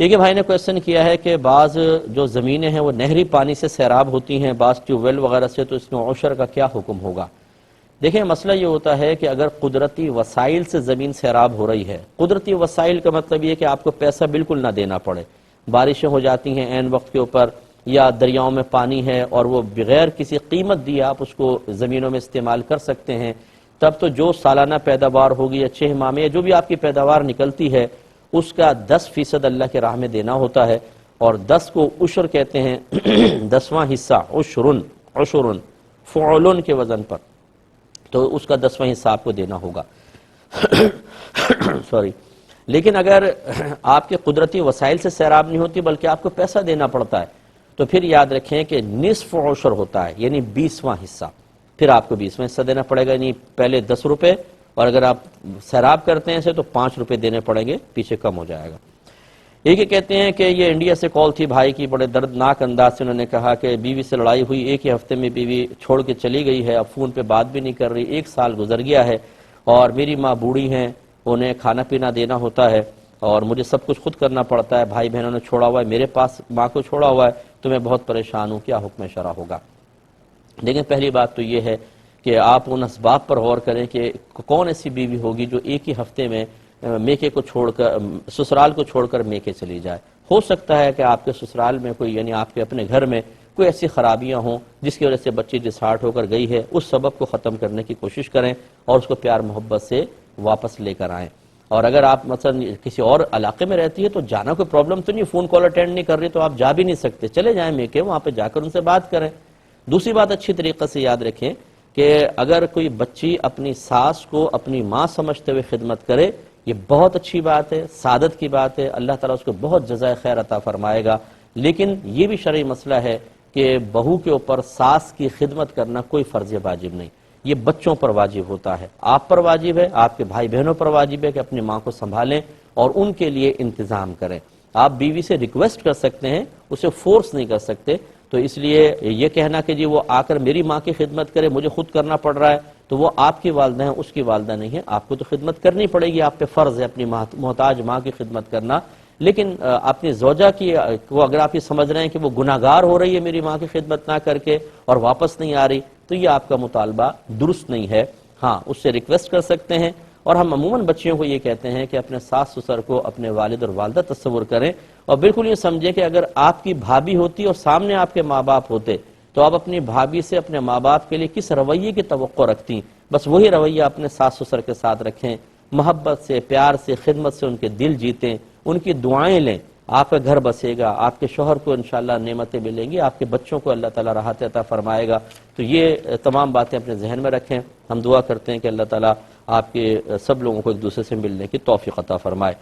ایک بھائی نے کویسچن کیا ہے کہ بعض جو زمینیں ہیں وہ نہری پانی سے سیراب ہوتی ہیں، بعض ٹیوب ویل وغیرہ سے، تو اس میں عشر کا کیا حکم ہوگا؟ دیکھیں مسئلہ یہ ہوتا ہے کہ اگر قدرتی وسائل سے زمین سیراب ہو رہی ہے، قدرتی وسائل کا مطلب یہ کہ آپ کو پیسہ بالکل نہ دینا پڑے، بارشیں ہو جاتی ہیں عین وقت کے اوپر، یا دریاؤں میں پانی ہے اور وہ بغیر کسی قیمت دیے آپ اس کو زمینوں میں استعمال کر سکتے ہیں، تب تو جو سالانہ پیداوار ہوگی یا 6 ماہ میں یا جو بھی آپ کی پیداوار نکلتی ہے اس کا 10% اللہ کے راہ میں دینا ہوتا ہے، اور 10 کو عشر کہتے ہیں 10واں حصہ، عشرن فعلن کے وزن پر، تو اس کا 10واں حصہ آپ کو دینا ہوگا سوری۔ لیکن اگر آپ کے قدرتی وسائل سے سیراب نہیں ہوتی بلکہ آپ کو پیسہ دینا پڑتا ہے، تو پھر یاد رکھیں کہ نصف عشر ہوتا ہے، یعنی 20واں حصہ، پھر آپ کو 20واں حصہ دینا پڑے گا، یعنی پہلے 10 روپے، اور اگر آپ سیراب کرتے ہیں اسے تو 5 روپے دینے پڑیں گے، پیچھے کم ہو جائے گا۔ ایک کہتے ہیں کہ یہ انڈیا سے کال تھی بھائی کی، بڑے دردناک انداز سے انہوں نے کہا کہ بیوی سے لڑائی ہوئی، ایک ہی ہفتے میں بیوی چھوڑ کے چلی گئی ہے، اب فون پہ بات بھی نہیں کر رہی، 1 سال گزر گیا ہے، اور میری ماں بوڑھی ہیں، انہیں کھانا پینا دینا ہوتا ہے اور مجھے سب کچھ خود کرنا پڑتا ہے، بھائی بہنوں نے چھوڑا ہوا ہے، میرے پاس ماں کو چھوڑا ہوا ہے، تو میں بہت پریشان ہوں، کیا حکم شرع ہوگا؟ لیکن پہلی بات تو یہ ہے کہ آپ ان اسباب پر غور کریں کہ کون ایسی بیوی ہوگی جو ایک ہی ہفتے میں میکے کو چھوڑ کر، سسرال کو چھوڑ کر میکے چلی جائے۔ ہو سکتا ہے کہ آپ کے سسرال میں کوئی، یعنی آپ کے اپنے گھر میں کوئی ایسی خرابیاں ہوں جس کی وجہ سے بچی ڈسہارٹ ہو کر گئی ہے، اس سبب کو ختم کرنے کی کوشش کریں اور اس کو پیار محبت سے واپس لے کر آئیں۔ اور اگر آپ مثلا کسی اور علاقے میں رہتی ہے تو جانا کوئی پرابلم تو نہیں، فون کال اٹینڈ نہیں کر رہی تو آپ جا بھی نہیں سکتے، چلے جائیں میکے، وہاں پہ جا کر ان سے بات کریں۔ دوسری بات اچھی طریقے سے یاد رکھیں کہ اگر کوئی بچی اپنی ساس کو اپنی ماں سمجھتے ہوئے خدمت کرے، یہ بہت اچھی بات ہے، سعادت کی بات ہے، اللہ تعالیٰ اس کو بہت جزائے خیر عطا فرمائے گا۔ لیکن یہ بھی شرعی مسئلہ ہے کہ بہو کے اوپر ساس کی خدمت کرنا کوئی فرض واجب نہیں، یہ بچوں پر واجب ہوتا ہے، آپ پر واجب ہے، آپ کے بھائی بہنوں پر واجب ہے کہ اپنی ماں کو سنبھالیں اور ان کے لیے انتظام کریں۔ آپ بیوی سے ریکویسٹ کر سکتے ہیں، اسے فورس نہیں کر سکتے، تو اس لیے یہ کہنا کہ جی وہ آ کر میری ماں کی خدمت کرے، مجھے خود کرنا پڑ رہا ہے، تو وہ آپ کی والدہ ہیں، اس کی والدہ نہیں ہے، آپ کو تو خدمت کرنی پڑے گی، آپ پہ فرض ہے اپنی محتاج ماں کی خدمت کرنا۔ لیکن اپنی زوجہ کی وہ اگر آپ یہ سمجھ رہے ہیں کہ وہ گناہگار ہو رہی ہے میری ماں کی خدمت نہ کر کے اور واپس نہیں آ رہی، تو یہ آپ کا مطالبہ درست نہیں ہے۔ ہاں اس سے ریکویسٹ کر سکتے ہیں، اور ہم عموماً بچیوں کو یہ کہتے ہیں کہ اپنے ساس سسر کو اپنے والد اور والدہ تصور کریں، اور بالکل یہ سمجھیں کہ اگر آپ کی بھابھی ہوتی اور سامنے آپ کے ماں باپ ہوتے تو آپ اپنی بھابھی سے اپنے ماں باپ کے لیے کس رویے کی توقع رکھتی، بس وہی رویہ اپنے ساس سسر کے ساتھ رکھیں، محبت سے، پیار سے، خدمت سے ان کے دل جیتیں، ان کی دعائیں لیں، آپ کا گھر بسے گا، آپ کے شوہر کو انشاءاللہ نعمتیں ملیں گی، آپ کے بچوں کو اللہ تعالیٰ راحت عطا فرمائے گا۔ تو یہ تمام باتیں اپنے ذہن میں رکھیں، ہم دعا کرتے ہیں کہ اللہ تعالیٰ آپ کے سب لوگوں کو ایک دوسرے سے ملنے کی توفیق عطا فرمائے۔